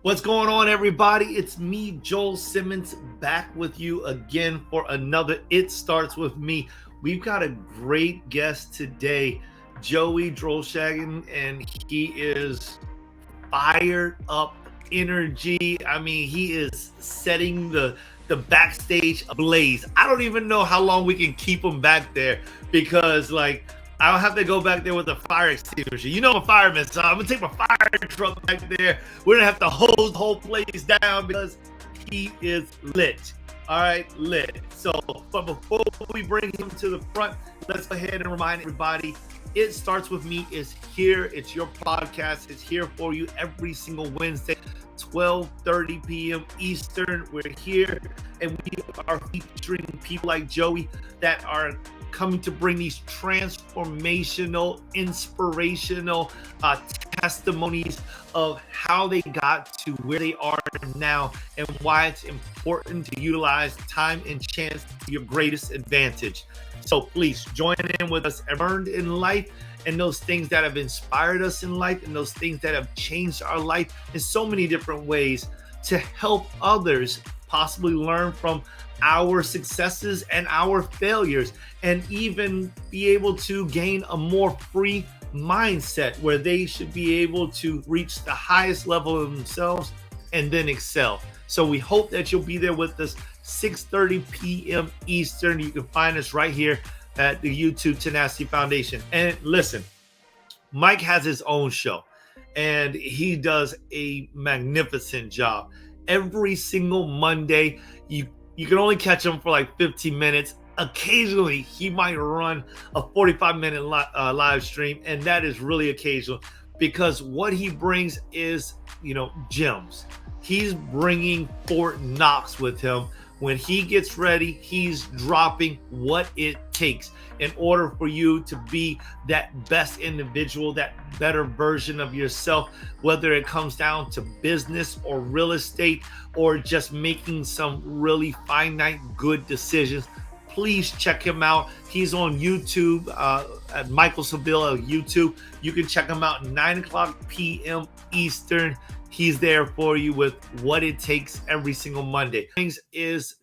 What's going on, everybody? It's me, Joel Simmons, back with you again for another It Starts With Me. We've got a great guest today, Joey Drolshagen, and he is fired up energy. I mean, he is setting the backstage ablaze. I don't even know how long we can keep him back there because, I'll have to go back there with a fire extinguisher. You know I'm a fireman, so I'm going to take my fire truck back there. We're going to have to hose the whole place down because he is lit. All right, lit. So, but before we bring him to the front, let's go ahead and remind everybody, It Starts With Me is here. It's your podcast. It's here for you every single Wednesday, 12:30 p.m. Eastern. We're here, and we are featuring people like Joey that are coming to bring these transformational, inspirational testimonies of how they got to where they are now and why it's important to utilize time and chance to your greatest advantage. So please join in with us and learn in life, and those things that have inspired us in life, and those things that have changed our life in so many different ways to help others possibly learn from our successes and our failures, and even be able to gain a more free mindset where they should be able to reach the highest level of themselves and then excel. So we hope that you'll be there with us 6:30 p.m. Eastern. You can find us right here at the YouTube Tenacity Foundation. And listen, Mike has his own show, and he does a magnificent job. Every single Monday, you can only catch him for like 15 minutes. Occasionally, he might run a 45-minute live stream, and that is really occasional because what he brings is, gems. He's bringing Fort Knox with him. When he gets ready, he's dropping what it takes in order for you to be that best individual, that better version of yourself, whether it comes down to business or real estate or just making some really finite good decisions. Please check him out. He's on YouTube at Michael Sevilla YouTube. You can check him out at 9:00 p.m. Eastern. He's there for you with what it takes every single Monday. Things is,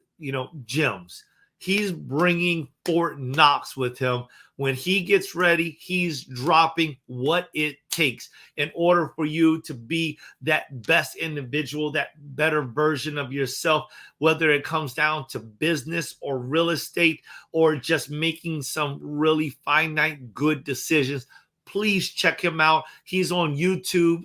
gems. He's bringing Fort Knox with him. When he gets ready, he's dropping what it takes in order for you to be that best individual, that better version of yourself, whether it comes down to business or real estate or just making some really finite good decisions. Please check him out. He's on YouTube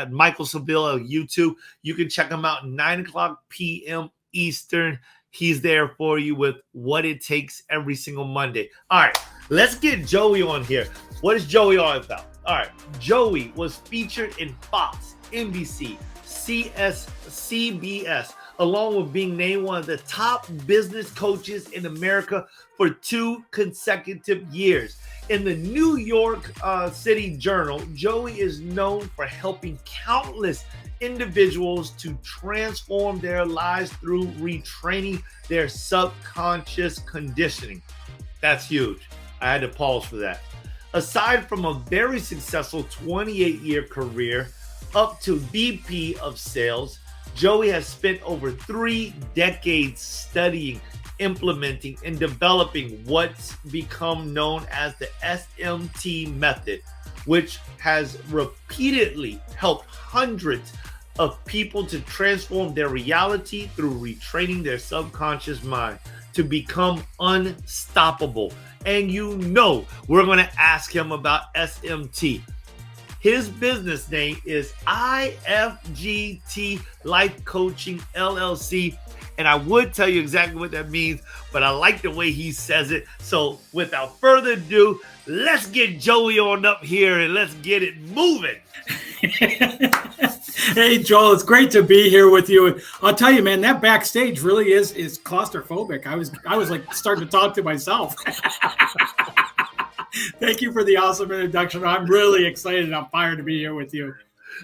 at Michael Sevilla YouTube. You can check him out at 9:00 p.m. Eastern. He's there for you with what it takes every single Monday. All right, let's get Joey on here. What is Joey all about? All right, Joey was featured in Fox, NBC, CBS, along with being named one of the top business coaches in America for 2 consecutive years. In the New York City Journal, Joey is known for helping countless individuals to transform their lives through retraining their subconscious conditioning. That's huge. I had to pause for that. Aside from a very successful 28-year career up to VP of Sales, Joey has spent over 3 decades studying, implementing, and developing what's become known as the SMT Method, which has repeatedly helped hundreds of people to transform their reality through retraining their subconscious mind to become unstoppable. And we're going to ask him about SMT. His business name is IFGT Life Coaching LLC. And I would tell you exactly what that means, but I like the way he says it. So without further ado, let's get Joey on up here and let's get it moving. Hey, Joel, it's great to be here with you. I'll tell you, man, that backstage really is claustrophobic. I was like starting to talk to myself. Thank you for the awesome introduction. I'm really excited and I'm fired to be here with you.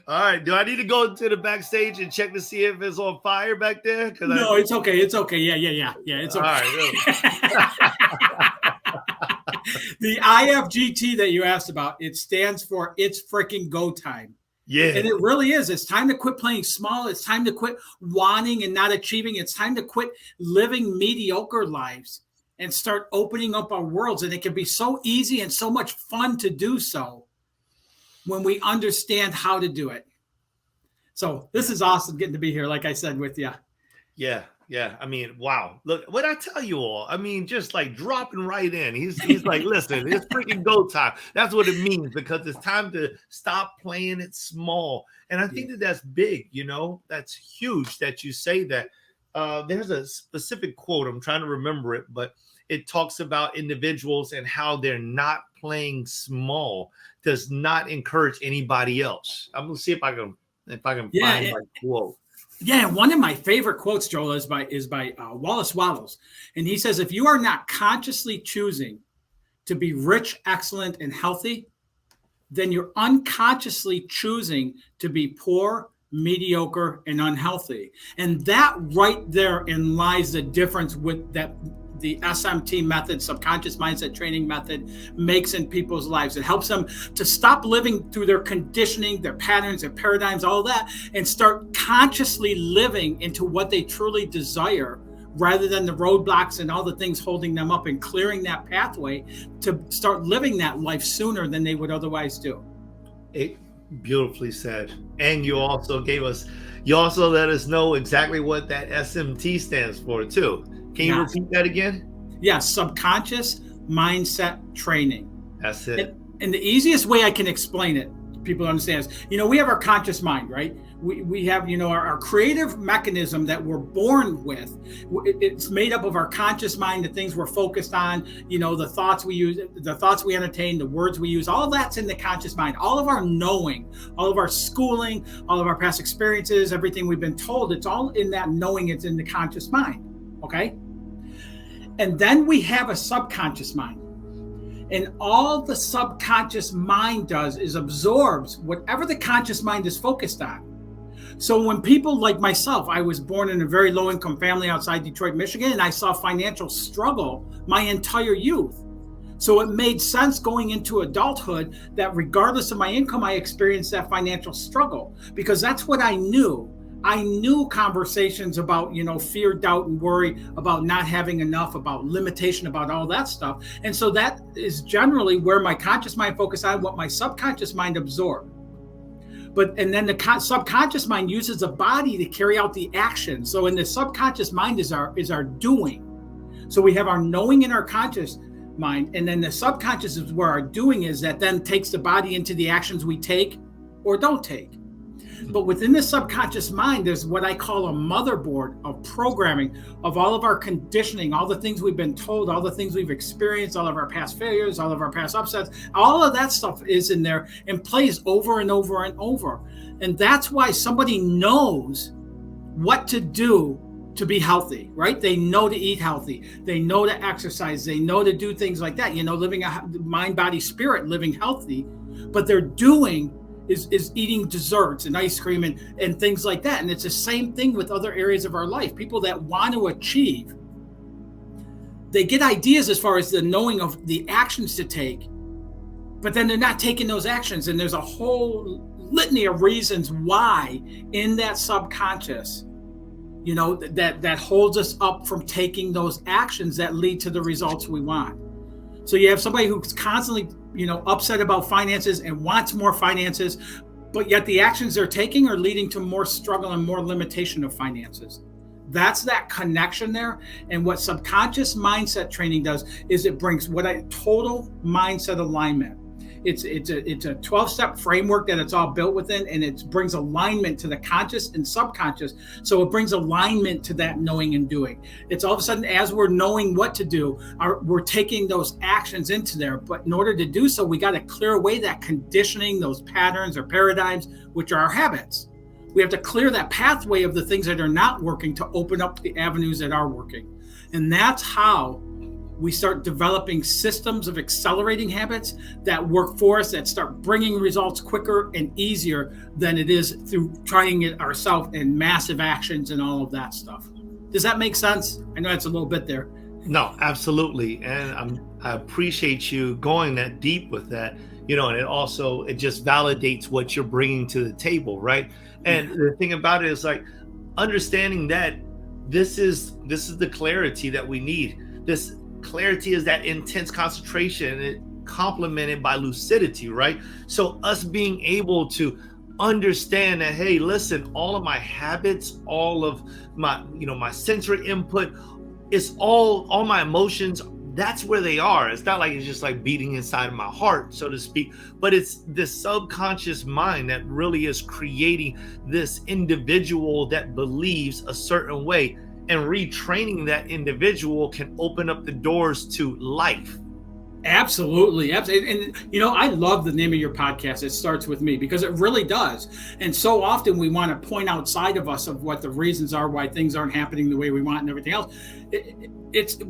All right. Do I need to go to the backstage and check to see if it's on fire back there? No, it's okay. It's okay. Yeah. It's okay. All right. The IFGT that you asked about, it stands for It's Freaking Go Time. Yeah. And it really is. It's time to quit playing small. It's time to quit wanting and not achieving. It's time to quit living mediocre lives and start opening up our worlds. And it can be so easy and so much fun to do so when we understand how to do it. So this is awesome getting to be here, like I said, with you. Yeah. I mean, wow. Look, what I tell you all, I mean, just like dropping right in. He's like, listen, it's freaking go time. That's what it means, because it's time to stop playing it small. And I think that's big, that's huge that you say that. There's a specific quote, I'm trying to remember it, but it talks about individuals and how they're not playing small does not encourage anybody else. I'm going to see if I can find my quote. Yeah, one of my favorite quotes, Joel, is by Wallace Wattles. And he says, if you are not consciously choosing to be rich, excellent, and healthy, then you're unconsciously choosing to be poor, mediocre, and unhealthy. And that right therein lies the difference with that the SMT method, subconscious mindset training method, makes in people's lives. It helps them to stop living through their conditioning, their patterns, their paradigms, all that, and start consciously living into what they truly desire, rather than the roadblocks and all the things holding them up, and clearing that pathway to start living that life sooner than they would otherwise do. It beautifully said. And you also let us know exactly what that SMT stands for too. Can you repeat that again? Yeah, subconscious mindset training. That's it. And the easiest way I can explain it, people understand, is, we have our conscious mind, right? We have, our creative mechanism that we're born with. It's made up of our conscious mind, the things we're focused on, the thoughts we use, the thoughts we entertain, the words we use, all of that's in the conscious mind. All of our knowing, all of our schooling, all of our past experiences, everything we've been told, it's all in that knowing. It's in the conscious mind. Okay. And then we have a subconscious mind. And all the subconscious mind does is absorbs whatever the conscious mind is focused on. So when people like myself, I was born in a very low income family outside Detroit, Michigan, and I saw financial struggle my entire youth. So it made sense going into adulthood that regardless of my income, I experienced that financial struggle, because that's what I knew. I knew conversations about, fear, doubt, and worry, about not having enough, about limitation, about all that stuff. And so that is generally where my conscious mind focused on, what my subconscious mind absorbed. And then the subconscious mind uses the body to carry out the action. So in the subconscious mind is our doing. So we have our knowing in our conscious mind, and then the subconscious is where our doing is, that then takes the body into the actions we take or don't take. But within the subconscious mind, there's what I call a motherboard of programming, of all of our conditioning, all the things we've been told, all the things we've experienced, all of our past failures, all of our past upsets, all of that stuff is in there and plays over and over and over. And that's why somebody knows what to do to be healthy, right? They know to eat healthy. They know to exercise. They know to do things like that, living a mind, body, spirit, living healthy. But they're doing is eating desserts and ice cream and things like that. And it's the same thing with other areas of our life. People that want to achieve, they get ideas as far as the knowing of the actions to take, but then they're not taking those actions. And there's a whole litany of reasons why in that subconscious, that holds us up from taking those actions that lead to the results we want. So you have somebody who's constantly upset about finances and wants more finances, but yet the actions they're taking are leading to more struggle and more limitation of finances. That's that connection there. And what subconscious mindset training does is it brings total mindset alignment. It's a 12-step framework that it's all built within, and it brings alignment to the conscious and subconscious. So it brings alignment to that knowing and doing. It's all of a sudden, as we're knowing what to do, we're taking those actions into there. But in order to do so, we got to clear away that conditioning, those patterns or paradigms, which are our habits. We have to clear that pathway of the things that are not working to open up the avenues that are working. And that's how we start developing systems of accelerating habits that work for us, that start bringing results quicker and easier than it is through trying it ourselves and massive actions and all of that stuff. Does that make sense? I know that's a little bit there. No, absolutely. And I appreciate you going that deep with that, and it just validates what you're bringing to the table, right? And the thing about it is like understanding that this is the clarity that we need. This clarity is that intense concentration, and it complemented by lucidity, right? So us being able to understand that, hey, listen, all of my habits, all of my, my sensory input, it's all my emotions, that's where they are. It's not like it's just like beating inside of my heart, so to speak, but it's the subconscious mind that really is creating this individual that believes a certain way, and retraining that individual can open up the doors to life. Absolutely. And I love the name of your podcast, It Starts With Me, because it really does. And so often we want to point outside of us of what the reasons are why things aren't happening the way we want and everything else.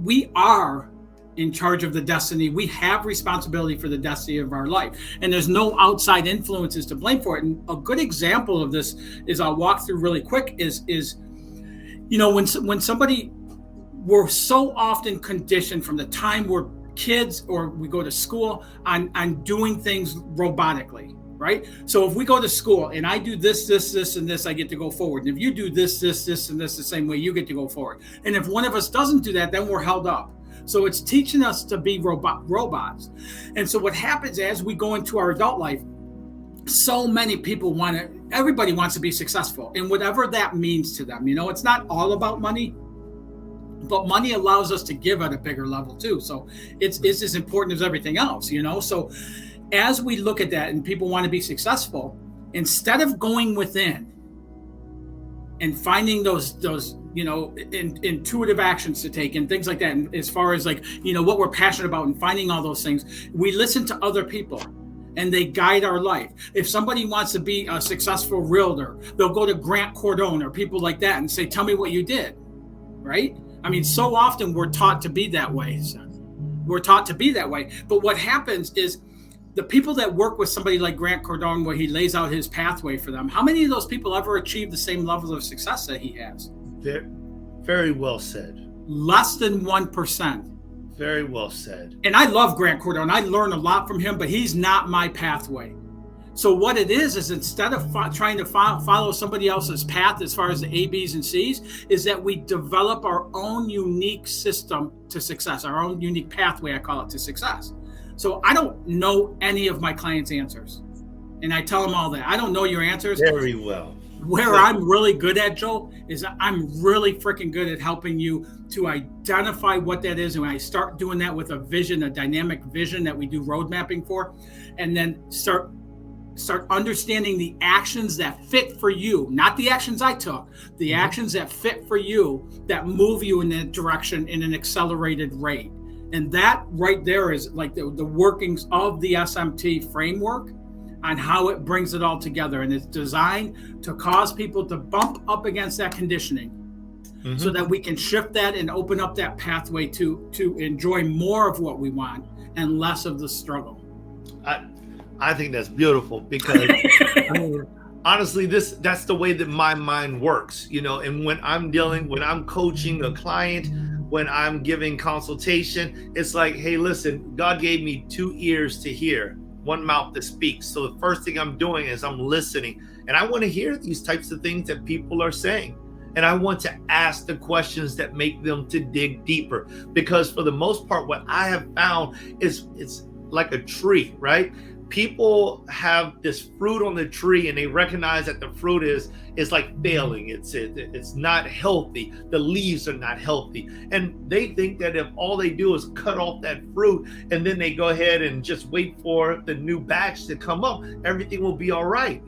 We are in charge of the destiny. We have responsibility for the destiny of our life, and there's no outside influences to blame for it. And a good example of this is, I'll walk through really quick, is when somebody, we're so often conditioned from the time we're kids or we go to school on doing things robotically, right? So if we go to school and I do this, and this, I get to go forward. And if you do this, and this the same way, you get to go forward. And if one of us doesn't do that, then we're held up. So it's teaching us to be robots. And so what happens as we go into our adult life, so many people everybody wants to be successful, and whatever that means to them. It's not all about money, but money allows us to give at a bigger level too. So it's as important as everything else, So as we look at that and people want to be successful, instead of going within and finding those intuitive actions to take and things like that, and as far as what we're passionate about and finding all those things, we listen to other people and they guide our life. If somebody wants to be a successful realtor, they'll go to Grant Cardone or people like that and say, tell me what you did, right? I mean, so often we're taught to be that way. But what happens is the people that work with somebody like Grant Cardone, where he lays out his pathway for them, how many of those people ever achieve the same level of success that he has? Very well said. Less than 1%. Very well said. And I love Grant Cardone. I learn a lot from him, but he's not my pathway. So what it is instead of trying to follow somebody else's path as far as the A, B's, and C's, is that we develop our own unique system to success, our own unique pathway, I call it, to success. So I don't know any of my clients' answers. And I tell them all that. I don't know your answers. Very well. Where I'm really good at, Joel, is I'm really freaking good at helping you to identify what that is. And when I start doing that with a vision, a dynamic vision that we do road mapping for, and then start understanding the actions that fit for you, not the actions I took, the actions that fit for you, that move you in that direction in an accelerated rate. And that right there is like the workings of the SMT framework on how it brings it all together. And it's designed to cause people to bump up against that conditioning so that we can shift that and open up that pathway to enjoy more of what we want and less of the struggle. I think that's beautiful, because honestly, that's the way that my mind works, and when I'm coaching a client, when I'm giving consultation, it's like, hey, listen, God gave me 2 ears to hear, 1 mouth to speak. So the first thing I'm doing is I'm listening, and I want to hear these types of things that people are saying. And I want to ask the questions that make them to dig deeper, because for the most part, what I have found is it's like a tree, right? People have this fruit on the tree, and they recognize that the fruit is like failing. It's not healthy. The leaves are not healthy, and they think that if all they do is cut off that fruit and then they go ahead and just wait for the new batch to come up, everything will be all right,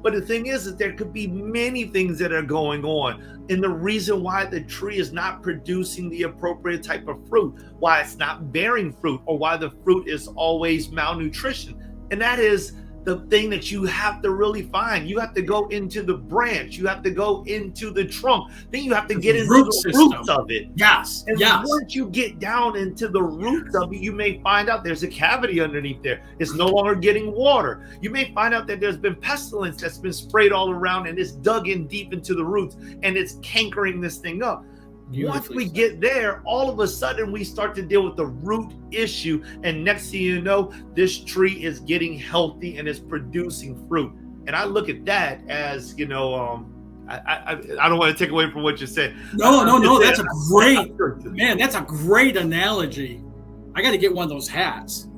But the thing is that there could be many things that are going on. And the reason why the tree is not producing the appropriate type of fruit, why it's not bearing fruit, or why the fruit is always malnutrition. And that is the thing that you have to really find. You have to go into the branch. You have to go into the trunk. Then you have to get into the roots of it. Yes. And once you get down into the roots of it, you may find out there's a cavity underneath there. It's no longer getting water. You may find out that there's been pestilence that's been sprayed all around and it's dug in deep into the roots and it's cankering this thing up. Once we get there, all of a sudden we start to deal with the root issue, and next thing you know, this tree is getting healthy and is producing fruit. And I look at that as, I don't want to take away from what you said. No, that's a great, man, that's a great analogy. I got to get one of those hats.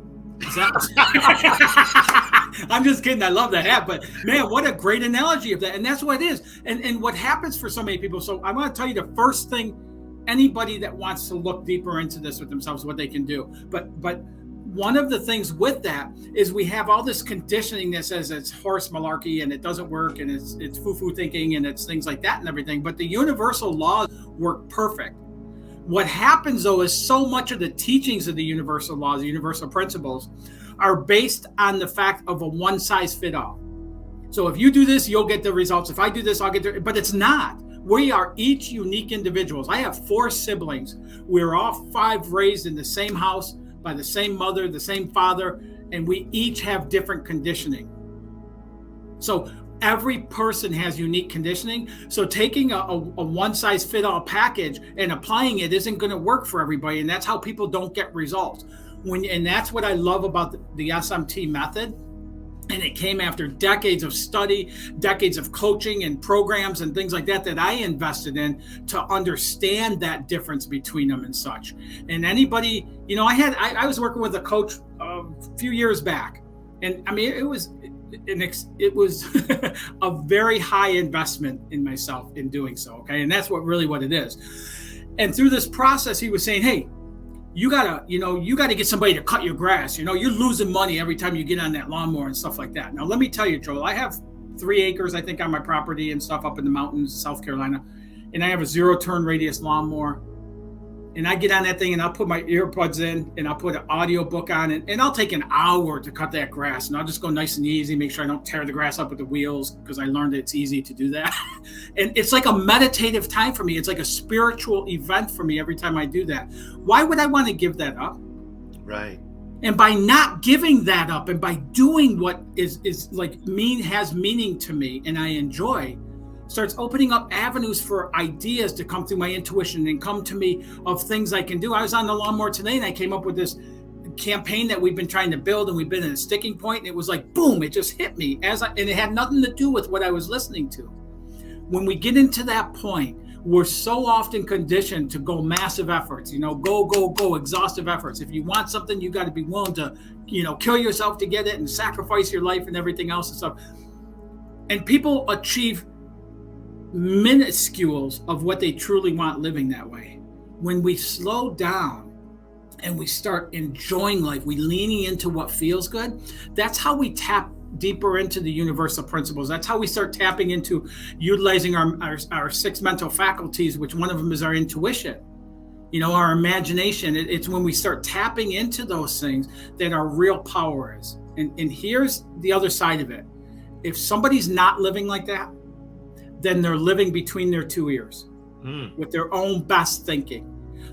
I'm just kidding. I love that hat, but man, what a great analogy of that. And that's what it is. And what happens for so many people. So I want to tell you the first thing, anybody that wants to look deeper into this with themselves, what they can do. But one of the things with that is we have all this conditioning that says it's horse malarkey and it doesn't work and it's foo-foo thinking and it's things like that and everything. But the universal laws work perfect. What happens, though, is so much of the teachings of the universal laws, the universal principles, are based on the fact of a one-size-fits-all. So if you do this, you'll get the results. If I do this, I'll get the... But it's not. We are each unique individuals. I have 4 siblings. We're all 5 raised in the same house by the same mother, the same father, and we each have different conditioning. So every person has unique conditioning. So taking a one-size-fits-all package and applying it isn't going to work for everybody. And that's how people don't get results. And that's what I love about the SMT method. And it came after decades of study, decades of coaching and programs and things like that I invested in to understand that difference between them and such. And anybody, I was working with a coach a few years back. And I mean, it was a very high investment in myself in doing so. Okay. And that's what it is. And through this process, he was saying, hey, you gotta get somebody to cut your grass. You're losing money every time you get on that lawnmower and stuff like that. Now, let me tell you, Joel, I have 3 acres, I think, on my property and stuff up in the mountains, South Carolina. And I have a 0-turn radius lawnmower. And I get on that thing and I'll put my earbuds in and I'll put an audio book on it. And I'll take an hour to cut that grass. And I'll just go nice and easy, make sure I don't tear the grass up with the wheels because I learned it's easy to do that. And it's like a meditative time for me. It's like a spiritual event for me every time I do that. Why would I want to give that up? Right. And by not giving that up and by doing what is like has meaning to me and I enjoy, starts opening up avenues for ideas to come through my intuition and come to me of things I can do. I was on the lawnmower today and I came up with this campaign that we've been trying to build and we've been at a sticking point and it was like, boom, it just hit me and it had nothing to do with what I was listening to. When we get into that point, we're so often conditioned to go massive efforts, go, exhaustive efforts. If you want something, you got to be willing to, kill yourself to get it and sacrifice your life and everything else and stuff. And people achieve minuscules of what they truly want living that way. When we slow down and we start enjoying life, we leaning into what feels good, that's how we tap deeper into the universal principles. That's how we start tapping into utilizing our 6 mental faculties, which one of them is our intuition, our imagination. It's when we start tapping into those things that our real power is. And here's the other side of it. If somebody's not living like that, then they're living between their 2 ears with their own best thinking.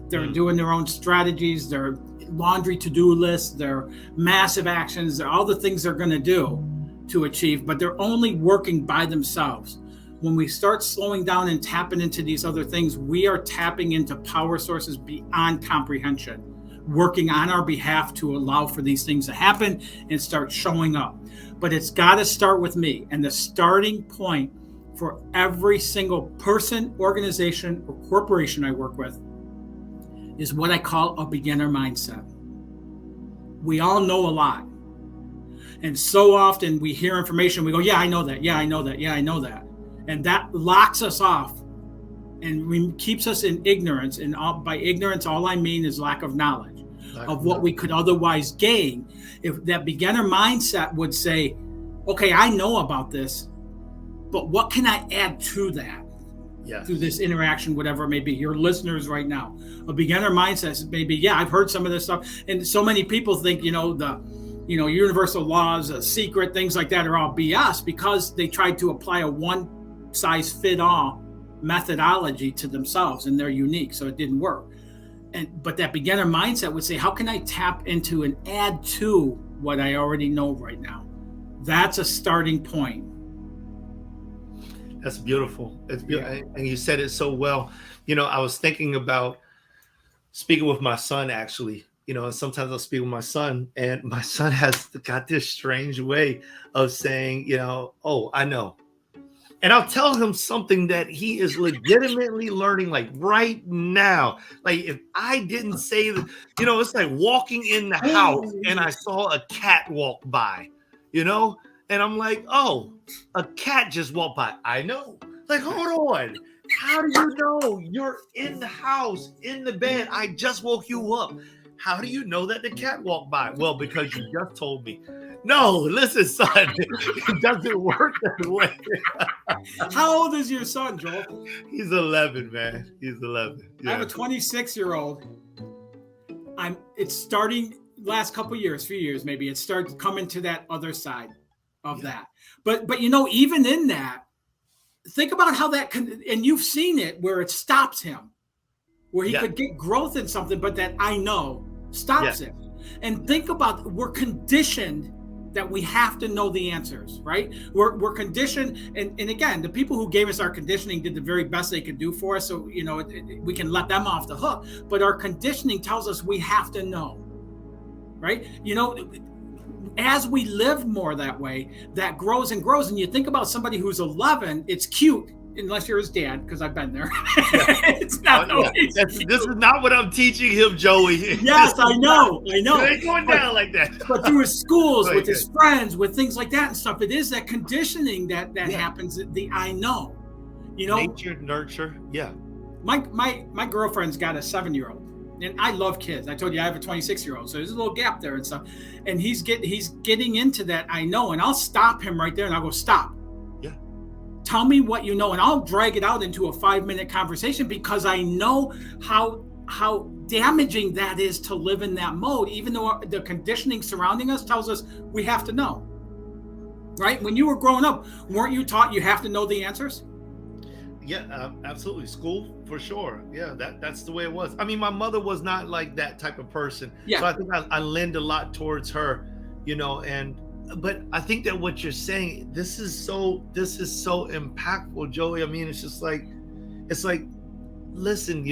They're doing their own strategies, their laundry to-do lists, their massive actions, all the things they're going to do to achieve, but they're only working by themselves. When we start slowing down and tapping into these other things, we are tapping into power sources beyond comprehension, working on our behalf to allow for these things to happen and start showing up. But it's got to start with me. And the starting point for every single person, organization, or corporation I work with is what I call a beginner mindset. We all know a lot. And so often we hear information, we go, yeah, I know that. Yeah, I know that. Yeah, I know that. And that locks us off and keeps us in ignorance. And by ignorance, all I mean is lack of knowledge of what we could otherwise gain. If that beginner mindset would say, okay, I know about this, but what can I add to that? Yes. Through this interaction, whatever it may be. Your listeners right now, a beginner mindset is maybe, yeah, I've heard some of this stuff. And so many people think, universal laws, a secret, things like that are all BS because they tried to apply a one-size-fit-all methodology to themselves, and they're unique, so it didn't work. But that beginner mindset would say, how can I tap into and add to what I already know right now? That's a starting point. That's beautiful. It's beautiful. Yeah. And you said it so well. I was thinking about speaking with my son, actually. And sometimes I'll speak with my son, and my son has got this strange way of saying, oh, I know. And I'll tell him something that he is legitimately learning, like right now. Like if I didn't say that, it's like walking in the house and I saw a cat walk by, and I'm like, oh, a cat just walked by. I know. Like, hold on. How do you know you're in the house, in the bed? I just woke you up. How do you know that the cat walked by? Well, because you just told me. No, listen, son, it doesn't work that way. How old is your son, Joel? He's 11, man. He's 11. Yeah. I have a 26-year-old. It's starting last couple years, few years maybe. It started coming to that other side of that. But even in that, think about how that can, and you've seen it where it stops him, where he could get growth in something, but that I know stops him. And think about, we're conditioned that we have to know the answers, right? We're conditioned. And again, the people who gave us our conditioning did the very best they could do for us. So, we can let them off the hook, but our conditioning tells us we have to know, right? As we live more that way, that grows and grows. And you think about somebody who's 11, it's cute, unless you're his dad, because I've been there. It's not. This is not what I'm teaching him, Joey. Yes, I know. It ain't going down like that. But through his schools, with his friends, with things like that and stuff, it is that conditioning that happens. The I know, nature, nurture. Yeah. My girlfriend's got a 7-year-old. And I love kids. I told you I have a 26-year-old, so there's a little gap there and stuff. And he's getting into that I know, and I'll stop him right there, and I'll go, stop. Yeah. Tell me what you know, and I'll drag it out into a 5-minute conversation because I know how damaging that is to live in that mode, even though the conditioning surrounding us tells us we have to know. Right? When you were growing up, weren't you taught you have to know the answers? Yeah, absolutely. School, for sure. Yeah, that's the way it was. I mean, my mother was not like that type of person. Yeah. So I think I lend a lot towards her, but I think that what you're saying, this is so impactful, Joey. I mean, it's like, listen,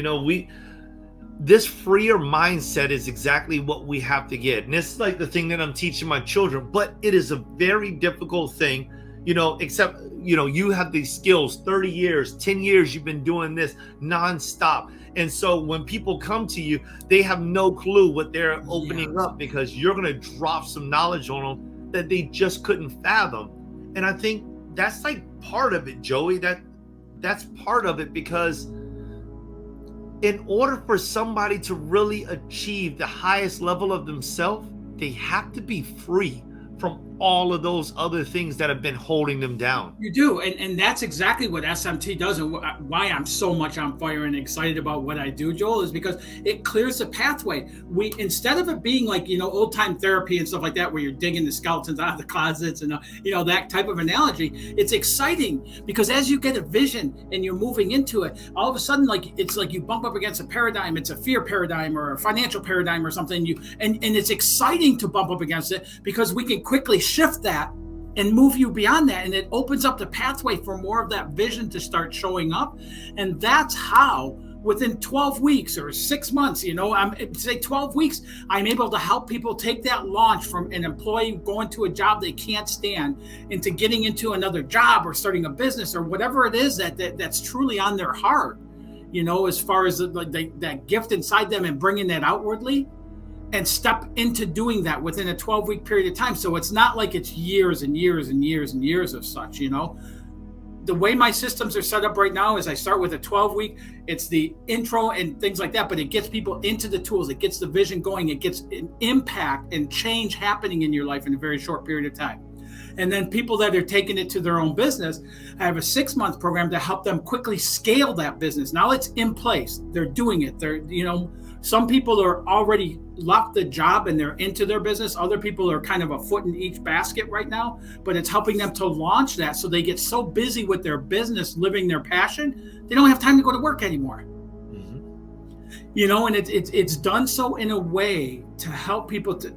this freer mindset is exactly what we have to get. And it's like the thing that I'm teaching my children, but it is a very difficult thing, except, you have these skills, 30 years, 10 years, you've been doing this nonstop. And so when people come to you, they have no clue what they're opening up because you're going to drop some knowledge on them that they just couldn't fathom. And I think that's like part of it, Joey, that's part of it, because in order for somebody to really achieve the highest level of themselves, they have to be free from all of those other things that have been holding them down. You do. And that's exactly what SMT does, and why I'm so much on fire and excited about what I do, Joel, is because it clears the pathway. We, instead of it being like, old time therapy and stuff like that, where you're digging the skeletons out of the closets and, that type of analogy, it's exciting because as you get a vision and you're moving into it, all of a sudden, it's like you bump up against a paradigm. It's a fear paradigm or a financial paradigm or something. And it's exciting to bump up against it because we can quickly shift that and move you beyond that, and it opens up the pathway for more of that vision to start showing up. And that's how within 12 weeks or 6 months, say 12 weeks, I'm able to help people take that launch from an employee going to a job they can't stand into getting into another job or starting a business or whatever it is that's truly on their heart, as far as that gift inside them and bringing that outwardly. And step into doing that within a 12-week period of time. So it's not like it's years and years and years and years of such, The way my systems are set up right now is I start with a 12-week, it's the intro and things like that, but it gets people into the tools, it gets the vision going, it gets an impact and change happening in your life in a very short period of time. And then people that are taking it to their own business, I have a 6-month program to help them quickly scale that business. Now it's in place. They're doing it. They're, some people are already left the job and they're into their business. Other people are kind of a foot in each basket right now, but it's helping them to launch that so they get so busy with their business, living their passion, they don't have time to go to work anymore. And it's done so in a way to help people to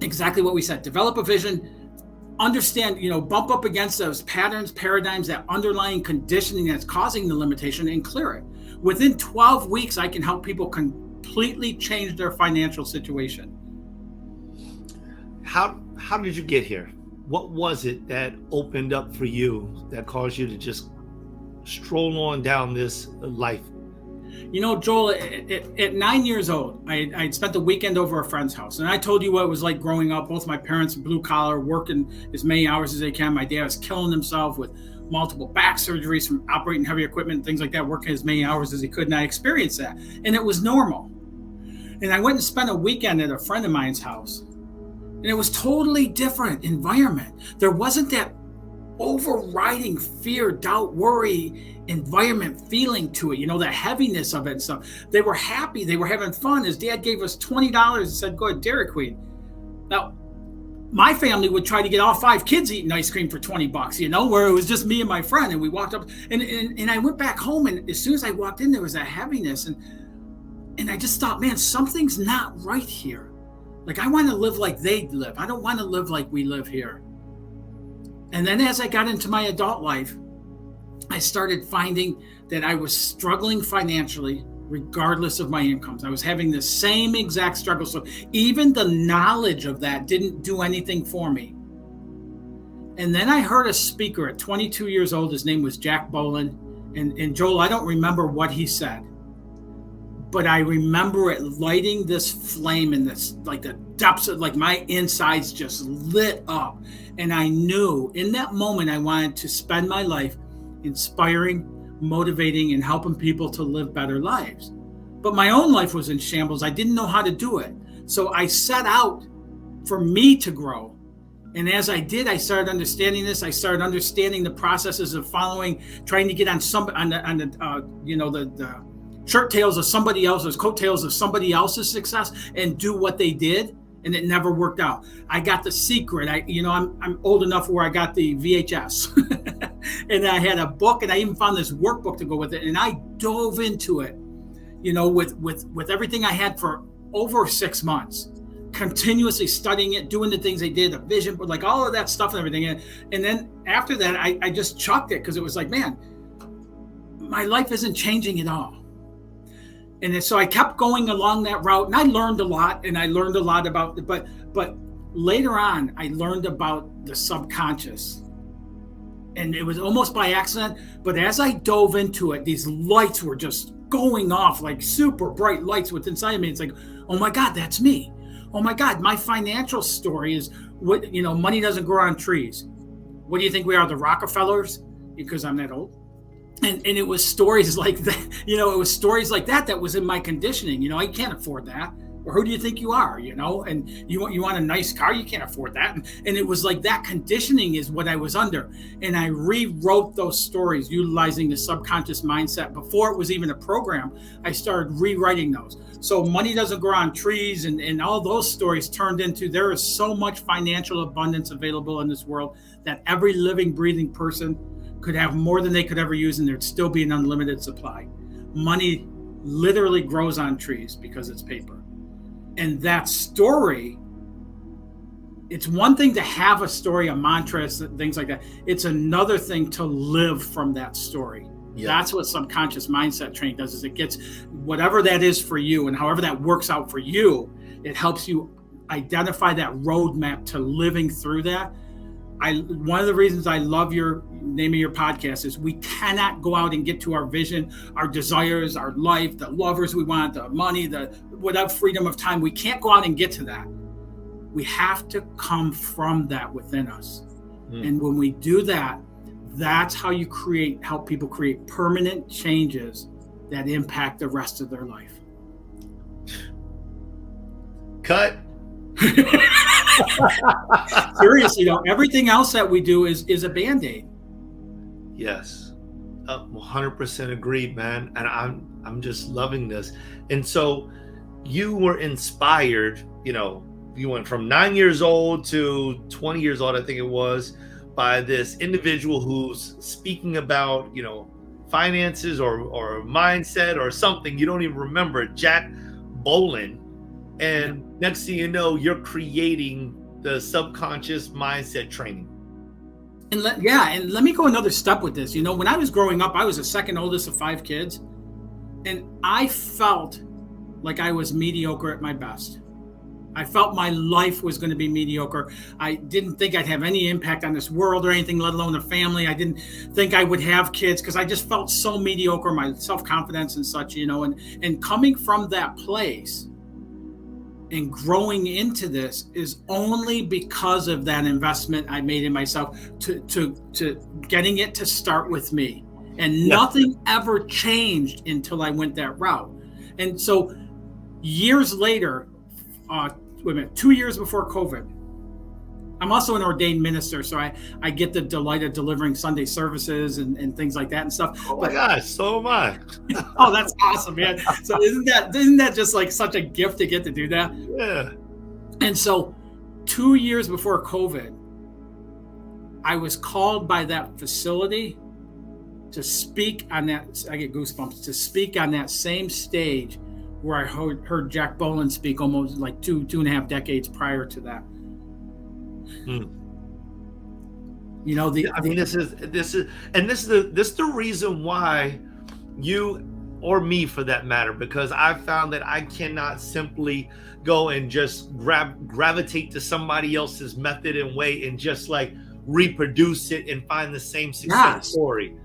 exactly what we said, develop a vision, understand, bump up against those patterns, paradigms, that underlying conditioning that's causing the limitation, and clear it. Within 12 weeks, I can help people completely change their financial situation. How did you get here? What was it that opened up for you that caused you to just stroll on down this life? Joel, at 9 years old, I'd spent the weekend over a friend's house. And I told you what it was like growing up. Both my parents, blue collar, working as many hours as they can. My dad was killing himself with multiple back surgeries from operating heavy equipment, things like that, working as many hours as he could. And I experienced that. And it was normal. And I went and spent a weekend at a friend of mine's house. And it was totally different environment. There wasn't that overriding fear, doubt, worry environment feeling to it, that heaviness of it and stuff. They were happy. They were having fun. His dad gave us $20 and said, go ahead, Dairy Queen. Now, my family would try to get all 5 kids eating ice cream for $20, where it was just me and my friend. And we walked up and I went back home. And as soon as I walked in, there was a heaviness. And I just thought, man, something's not right here. Like, I want to live like they live. I don't want to live like we live here. And then as I got into my adult life, I started finding that I was struggling financially, regardless of my incomes. I was having the same exact struggle. So even the knowledge of that didn't do anything for me. And then I heard a speaker at 22 years old. His name was Jack Boland. And Joel, I don't remember what he said, but I remember it lighting this flame in this, like the depths of, like, my insides just lit up. And I knew in that moment I wanted to spend my life inspiring, motivating, and helping people to live better lives. But my own life was in shambles. I didn't know how to do it. So I set out for me to grow. And as I did, I started understanding this. I started understanding the processes of trying to get on the shirt tails of somebody else's, coattails of somebody else's success, and do what they did. And it never worked out. I got the secret. I'm old enough where I got the VHS and I had a book, and I even found this workbook to go with it. And I dove into it, with everything I had for over 6 months, continuously studying it, doing the things they did, a vision, but like all of that stuff and everything. And then after that, I just chucked it because it was like, man, my life isn't changing at all. And so I kept going along that route, and I learned a lot, about it. But later on, I learned about the subconscious, and it was almost by accident. But as I dove into it, these lights were just going off, like super bright lights within inside of me. It's like, oh my God, that's me. Oh my God, my financial story is money doesn't grow on trees. What do you think we are, the Rockefellers? Because I'm that old. And it was stories like that, that was in my conditioning. I can't afford that. Or who do you think you are, and you want a nice car, you can't afford that. And it was like that conditioning is what I was under. And I rewrote those stories utilizing the subconscious mindset. Before it was even a program, I started rewriting those. So money doesn't grow on trees, and all those stories turned into, there is so much financial abundance available in this world that every living, breathing person could have more than they could ever use, and there'd still be an unlimited supply. Money literally grows on trees because it's paper. And that story, it's one thing to have a story, a mantra, things like that. It's another thing to live from that story. Yeah. That's what subconscious mindset training does, is it gets whatever that is for you, and however that works out for you, it helps you identify that roadmap to living through that. One of the reasons I love your name of your podcast is we cannot go out and get to our vision, our desires, our life, the lovers we want, the money, without freedom of time. We can't go out and get to that. We have to come from that within us. And when we do that, that's how you help people create permanent changes that impact the rest of their life. Cut. Seriously, everything else that we do is a Band-Aid. Yes, 100% agreed, man. And I'm just loving this. And so you were inspired, you went from 9 years old to 20 years old, I think it was, by this individual who's speaking about, finances or mindset or something. You don't even remember, Jack Boland. And next thing you know, you're creating the subconscious mindset training. And let me go another step with this. When I was growing up, I was the second oldest of 5 kids, and I felt like I was mediocre at my best. I felt my life was going to be mediocre. I didn't think I'd have any impact on this world or anything, let alone a family. I didn't think I would have kids because I just felt so mediocre, my self-confidence and such, and coming from that place and growing into this is only because of that investment I made in myself to getting it to start with me. And nothing ever changed until I went that route. And so years later, 2 years before COVID, I'm also an ordained minister, so I get the delight of delivering Sunday services and things like that and stuff. Oh my gosh, so am I. Oh, that's awesome, man. So isn't that just like such a gift to get to do that? Yeah. And so 2 years before COVID, I was called by that facility to speak on that. I get goosebumps to speak on that same stage where I heard Jack Boland speak almost like two and a half decades prior to that. This is the reason why you, or me for that matter, because I found that I cannot simply go and just gravitate to somebody else's method and way and just like reproduce it and find the same success story.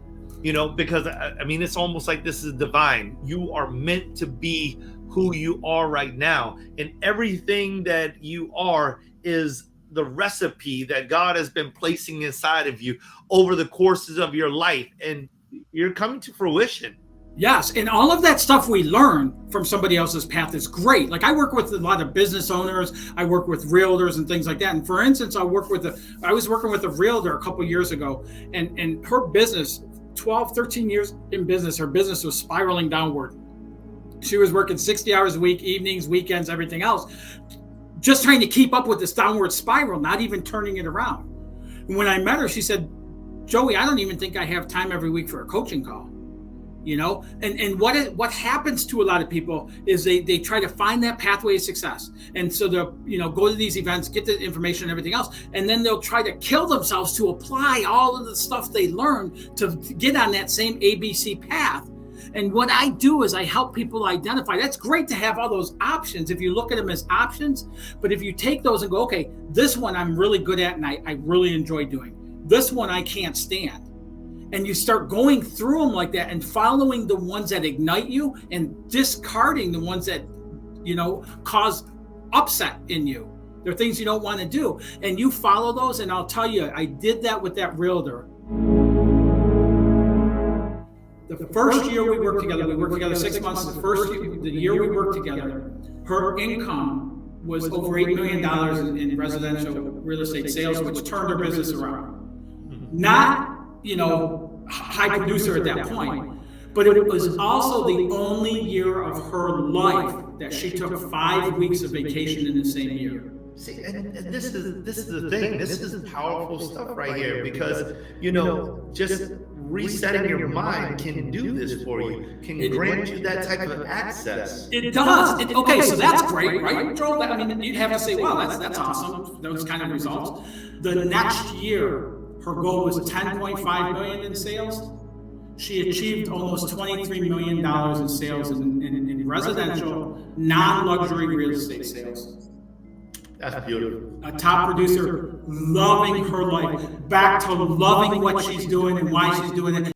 Because it's almost like this is divine. You are meant to be who you are right now, and everything that you are is the recipe that God has been placing inside of you over the courses of your life, and you're coming to fruition. Yes, and all of that stuff we learn from somebody else's path is great. Like I work with a lot of business owners, I work with realtors and things like that. And for instance, I was working with a realtor a couple years ago, and her business, 12, 13 years in business, her business was spiraling downward. She was working 60 hours a week, evenings, weekends, everything else, just trying to keep up with this downward spiral, not even turning it around. And when I met her, she said, Joey, I don't even think I have time every week for a coaching call. And what happens to a lot of people is they try to find that pathway of success. And so they'll, go to these events, get the information and everything else. And then they'll try to kill themselves to apply all of the stuff they learned to get on that same ABC path. And what I do is I help people identify. That's great to have all those options if you look at them as options. But if you take those and go, okay, this one I'm really good at and I really enjoy doing. This one I can't stand. And you start going through them like that and following the ones that ignite you and discarding the ones that, cause upset in you. They're things you don't want to do. And you follow those. And I'll tell you, I did that with that realtor. The first year we worked together 6 months. The year we worked together, her income was over $8 million in residential real estate sales, which turned her business around. Not, high producer at that point, but it was also the only year of her life that she took 5 weeks of vacation in the same year. See, and this is the thing. This is powerful stuff right here, because just resetting your mind can do this for you, can grant you that type of access. It does. Okay, so that's great, right, Joel? You'd have to say, wow, that's awesome. Those kind of results. The next year, her goal was $10.5 million in sales. She achieved almost $23 million in sales in residential, non-luxury real estate sales. That's beautiful. A top producer, loving her life, back to loving what she's doing and why she's doing it.